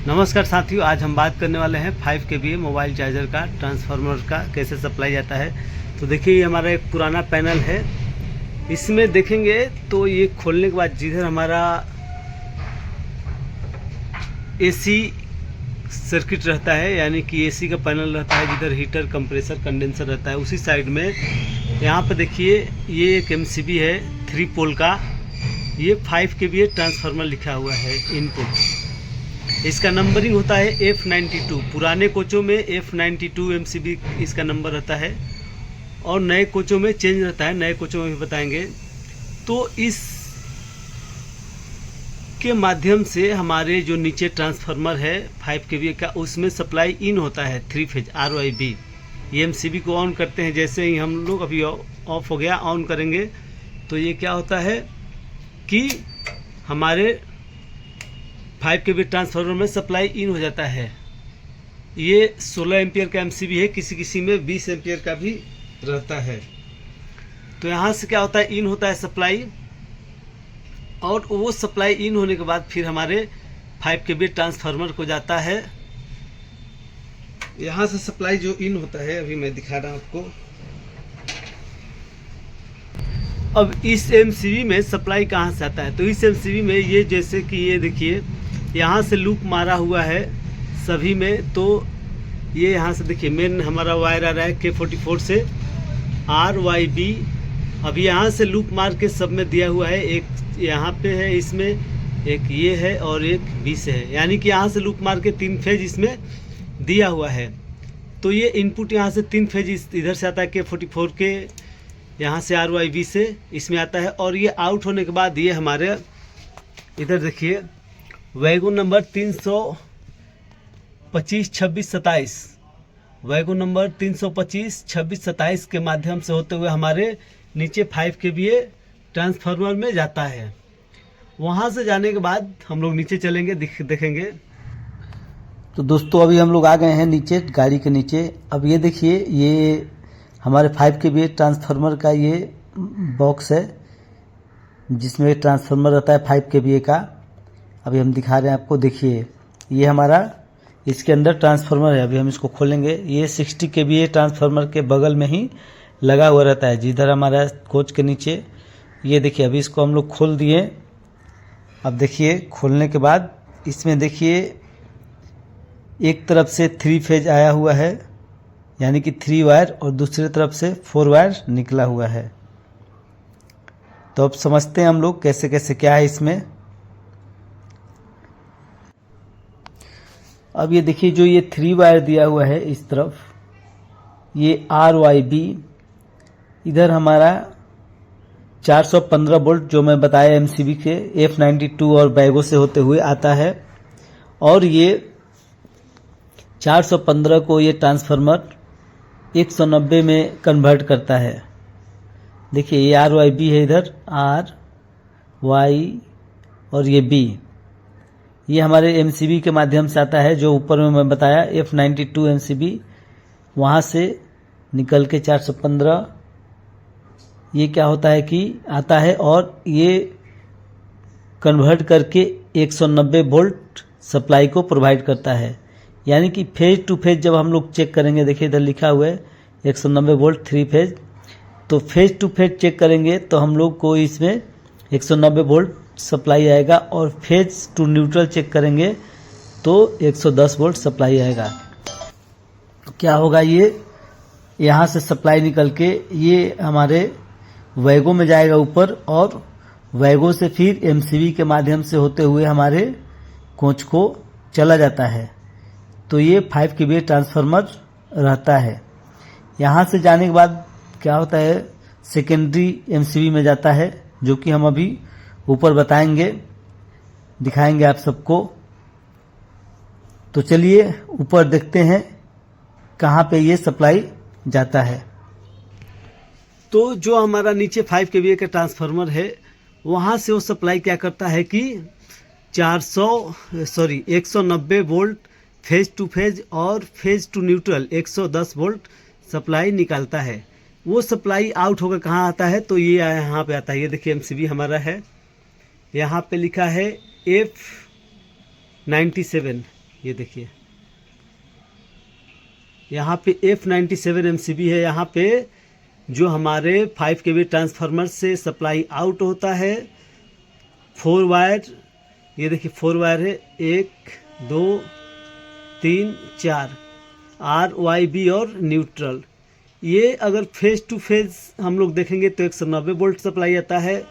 नमस्कार साथियों, आज हम बात करने वाले हैं 5 kVA मोबाइल चार्जर का ट्रांसफार्मर का कैसे सप्लाई जाता है। तो देखिए ये हमारा एक पुराना पैनल है। इसमें देखेंगे तो ये खोलने के बाद जिधर हमारा एसी सर्किट रहता है, यानी कि एसी का पैनल रहता है, जिधर हीटर, कंप्रेसर, कंडेंसर रहता है, उसी साइड में यहाँ पर देखिए ये एक MCB है 3 पोल का। ये 5 kVA ट्रांसफार्मर लिखा हुआ है इनपुट। इसका नंबरिंग होता है F92। पुराने कोचों में F92 MCB इसका नंबर रहता है और नए कोचों में चेंज रहता है, नए कोचों में भी बताएंगे। तो इस के माध्यम से हमारे जो नीचे ट्रांसफार्मर है 5 kVA का, उसमें सप्लाई इन होता है 3 फेज RYB। ये MCB को ऑन करते हैं, जैसे ही हम लोग अभी ऑफ हो गया, ऑन करेंगे तो ये क्या होता है कि हमारे 5 kVA ट्रांसफार्मर में सप्लाई इन हो जाता है। ये 16 एम्पियर का MCB है, किसी किसी में 20 एम्पियर का भी रहता है। तो यहाँ से क्या होता है, इन होता है सप्लाई, और वो सप्लाई इन होने के बाद फिर हमारे 5 kVA ट्रांसफार्मर को जाता है। यहाँ से सप्लाई जो इन होता है, अभी मैं दिखा रहा हूँ आपको। अब इस MCB में सप्लाई कहाँ से आता है, तो इस MCB में ये जैसे कि ये देखिए यहाँ से लूप मारा हुआ है सभी में। तो ये यहाँ से देखिए मेन हमारा वायर आ रहा है K44 से RYB। अब यहाँ से लूप मार के सब में दिया हुआ है, एक यहाँ पे है, इसमें एक ये है और एक B से है, यानी कि यहाँ से लूप मार के 3 फेज इसमें दिया हुआ है। तो ये इनपुट यहाँ से 3 फेज इधर से आता है K44 के, यहाँ से RYB से इसमें आता है। और ये आउट होने के बाद ये हमारे इधर देखिए वैगन नंबर 325-26-27, वैगन नंबर 325-26-27 के माध्यम से होते हुए हमारे नीचे 5 kVA ट्रांसफार्मर में जाता है। वहाँ से जाने के बाद हम लोग नीचे चलेंगे, देखेंगे। तो दोस्तों अभी हम लोग आ गए हैं नीचे, गाड़ी के नीचे। अब ये देखिए ये हमारे 5 kVA ट्रांसफार्मर का ये बॉक्स है, जिसमें ट्रांसफार्मर रहता है 5 kVA का। अभी हम दिखा रहे हैं आपको, देखिए ये हमारा इसके अंदर ट्रांसफार्मर है। अभी हम इसको खोलेंगे। ये 60 kVA ट्रांसफार्मर के बगल में ही लगा हुआ रहता है, जिधर हमारा कोच के नीचे। ये देखिए अभी इसको हम लोग खोल दिए। अब देखिए खोलने के बाद इसमें देखिए एक तरफ से 3 फेज आया हुआ है, यानी कि 3 वायर, और दूसरी तरफ से 4 वायर निकला हुआ है। तो अब समझते हैं हम लोग कैसे कैसे क्या है इसमें। अब ये देखिए जो ये 3 वायर दिया हुआ है इस तरफ, ये RYB, इधर हमारा 415 वोल्ट जो मैं बताया MCB के F92 और बैगो से होते हुए आता है। और ये 415 को ये ट्रांसफार्मर 190 में कन्वर्ट करता है। देखिए ये RYB है, इधर RY और ये B, ये हमारे MCB के माध्यम से आता है, जो ऊपर में मैं बताया F92 MCB, वहाँ से निकल के 415 ये क्या होता है कि आता है, और ये कन्वर्ट करके 190 वोल्ट सप्लाई को प्रोवाइड करता है। यानी कि फेज टू फेज जब हम लोग चेक करेंगे, देखिए इधर लिखा हुआ है 190 वोल्ट 3 फेज। तो फेज टू फेज चेक करेंगे तो हम लोग को इसमें 190 वोल्ट सप्लाई आएगा, और फेज टू न्यूट्रल चेक करेंगे तो 110 वोल्ट सप्लाई आएगा। तो क्या होगा, ये यहाँ से सप्लाई निकल के ये हमारे वैगो में जाएगा ऊपर, और वैगो से फिर MCB के माध्यम से होते हुए हमारे कोच को चला जाता है। तो ये 5 kVA ट्रांसफार्मर रहता है। यहाँ से जाने के बाद क्या होता है, सेकेंडरी MCB में जाता है, जो कि हम अभी ऊपर बताएंगे, दिखाएंगे आप सबको। तो चलिए ऊपर देखते हैं कहाँ पे ये सप्लाई जाता है। तो जो हमारा नीचे 5 kVA का ट्रांसफार्मर है, वहाँ से वो सप्लाई क्या करता है कि 190 वोल्ट फेज टू फेज और phase two neutral 110 volt supply निकालता है। वो सप्लाई आउट होकर कहाँ आता है, तो ये यहाँ पे आता है। ये देखिए MCB हमारा है, यहाँ पे लिखा है F97 ये देखिए यहाँ पे F97 MCB है। यहाँ पे जो हमारे 5 kV ट्रांसफार्मर से सप्लाई आउट होता है 4 वायर, ये देखिए 4 वायर है, 1 2 3 4 RYB और न्यूट्रल। ये अगर फेज टू फेज हम लोग देखेंगे तो 190 वोल्ट सप्लाई आता है,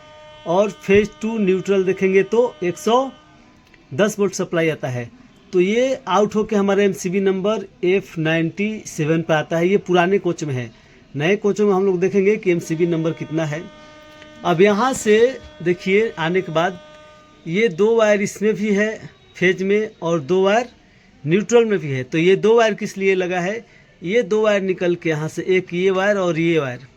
और फेज टू न्यूट्रल देखेंगे तो 110 वोल्ट सप्लाई आता है। तो ये आउट होके हमारा MCB नंबर F97 पे आता है। ये पुराने कोच में है, नए कोचों में हम लोग देखेंगे कि MCB नंबर कितना है। अब यहाँ से देखिए आने के बाद ये 2 वायर इसमें भी है फेज में, और 2 वायर न्यूट्रल में भी है। तो ये 2 वायर किस लिए लगा है, ये 2 वायर निकल के यहाँ से, एक ये वायर और ये वायर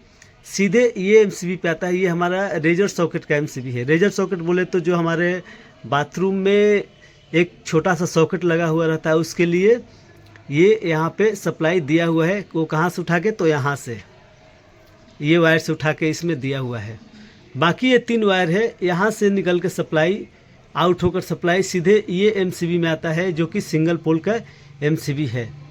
सीधे ये MCB पे आता है। ये हमारा रेजर सॉकेट का MCB है। रेजर सॉकेट बोले तो जो हमारे बाथरूम में एक छोटा सा सॉकेट लगा हुआ रहता है, उसके लिए ये यहाँ पे सप्लाई दिया हुआ है। वो कहाँ से उठा के, तो यहाँ से ये वायर से उठा के इसमें दिया हुआ है। बाकी ये 3 वायर है, यहाँ से निकल के सप्लाई आउट होकर सप्लाई सीधे ये MCB में आता है, जो कि सिंगल पोल का MCB है।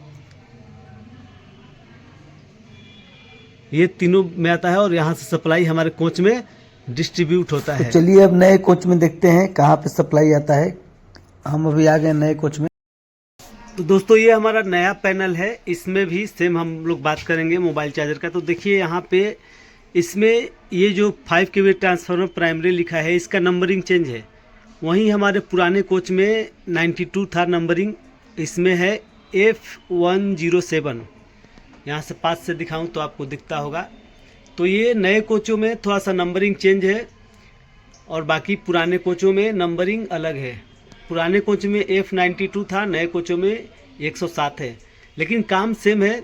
ये तीनों में आता है और यहाँ से सप्लाई हमारे कोच में डिस्ट्रीब्यूट होता है। तो चलिए अब नए कोच में देखते हैं कहाँ पे सप्लाई आता है। हम अभी आ गए नए कोच में। तो दोस्तों ये हमारा नया पैनल है, इसमें भी सेम हम लोग बात करेंगे मोबाइल चार्जर का। तो देखिए यहाँ पे इसमें ये जो 5 kV ट्रांसफार्मर प्राइमरी लिखा है, इसका नंबरिंग चेंज है। वहीं हमारे पुराने कोच में 92 था नंबरिंग, इसमें है F107। यहाँ से 5 से दिखाऊं तो आपको दिखता होगा। तो ये नए कोचों में थोड़ा सा नंबरिंग चेंज है, और बाकी पुराने कोचों में नंबरिंग अलग है। पुराने कोच में F92 था, नए कोचों में 107 है, लेकिन काम सेम है।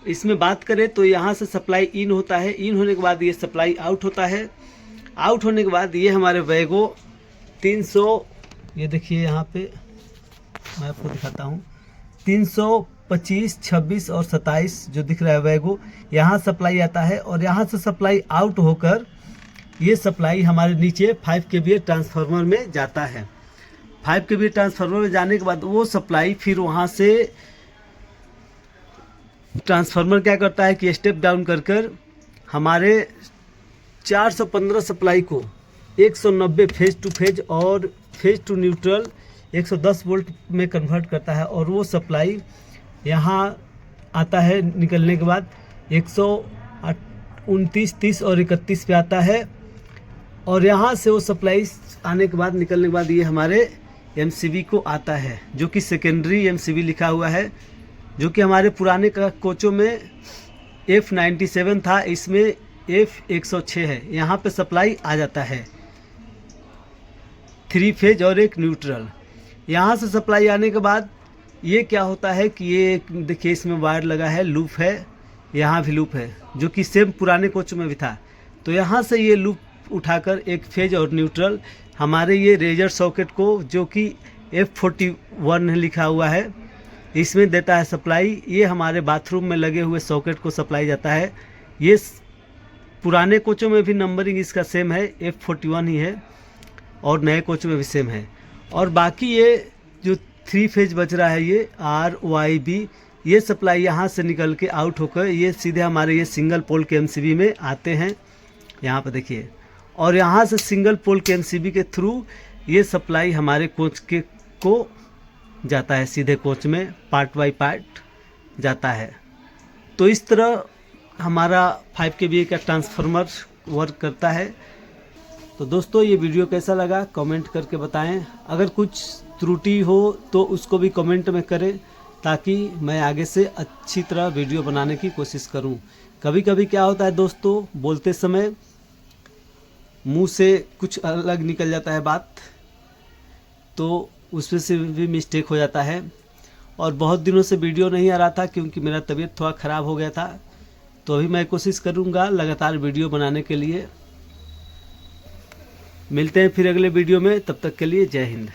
इसमें बात करें तो यहाँ से सप्लाई इन होता है, इन होने के बाद ये सप्लाई आउट होता है। आउट होने के बाद ये हमारे वैगो 300, ये देखिए यहाँ पे मैं आपको दिखाता हूँ, 325, 26 और 27 जो दिख रहा है वैगो, यहाँ सप्लाई आता है। और यहाँ से सप्लाई आउट होकर ये सप्लाई हमारे नीचे 5 kVA ट्रांसफार्मर में जाता है। 5 kVA ट्रांसफार्मर में जाने के बाद वो सप्लाई फिर वहाँ से ट्रांसफार्मर क्या करता है कि स्टेप डाउन कर हमारे 415 सप्लाई को 190 फेज टू फेज और फेज टू न्यूट्रल 110 वोल्ट में कन्वर्ट करता है। और वो सप्लाई यहाँ आता है, निकलने के बाद 129, 30 और 31 पे आता है। और यहाँ से वो सप्लाई आने के बाद, निकलने के बाद ये हमारे MCB को आता है, जो कि सेकेंडरी MCB लिखा हुआ है, जो कि हमारे पुराने कोचों में F97 था, इसमें F106 है। यहाँ पे सप्लाई आ जाता है 3 फेज और एक न्यूट्रल। यहाँ से सप्लाई आने के बाद ये क्या होता है कि ये देखिए इसमें वायर लगा है, लूप है, यहाँ भी लूप है, जो कि सेम पुराने कोच में भी था। तो यहाँ से ये लूप उठाकर एक फेज और न्यूट्रल हमारे ये रेजर सॉकेट को, जो कि F41 लिखा हुआ है, इसमें देता है सप्लाई। ये हमारे बाथरूम में लगे हुए सॉकेट को सप्लाई जाता है। ये पुराने कोचों में भी नंबरिंग इसका सेम है, F41 ही है, और नए कोच में भी सेम है। और बाकी ये जो 3 फेज बच रहा है, ये RYB, ये सप्लाई यहाँ से निकल के आउट होकर ये सीधे हमारे ये सिंगल पोल के MCB में आते हैं, यहाँ पर देखिए। और यहाँ से सिंगल पोल के MCB के थ्रू ये सप्लाई हमारे कोच के को जाता है, सीधे कोच में पार्ट बाई पार्ट जाता है। तो इस तरह हमारा 5 kVA का ट्रांसफार्मर वर्क करता है। तो दोस्तों ये वीडियो कैसा लगा कमेंट करके बताएं। अगर कुछ त्रुटि हो तो उसको भी कमेंट में करें, ताकि मैं आगे से अच्छी तरह वीडियो बनाने की कोशिश करूं। कभी कभी क्या होता है दोस्तों, बोलते समय मुंह से कुछ अलग निकल जाता है बात, तो उसमें से भी मिस्टेक हो जाता है। और बहुत दिनों से वीडियो नहीं आ रहा था, क्योंकि मेरा तबीयत थोड़ा ख़राब हो गया था। तो अभी मैं कोशिश करूँगा लगातार वीडियो बनाने के लिए। मिलते हैं फिर अगले वीडियो में, तब तक के लिए जय हिंद।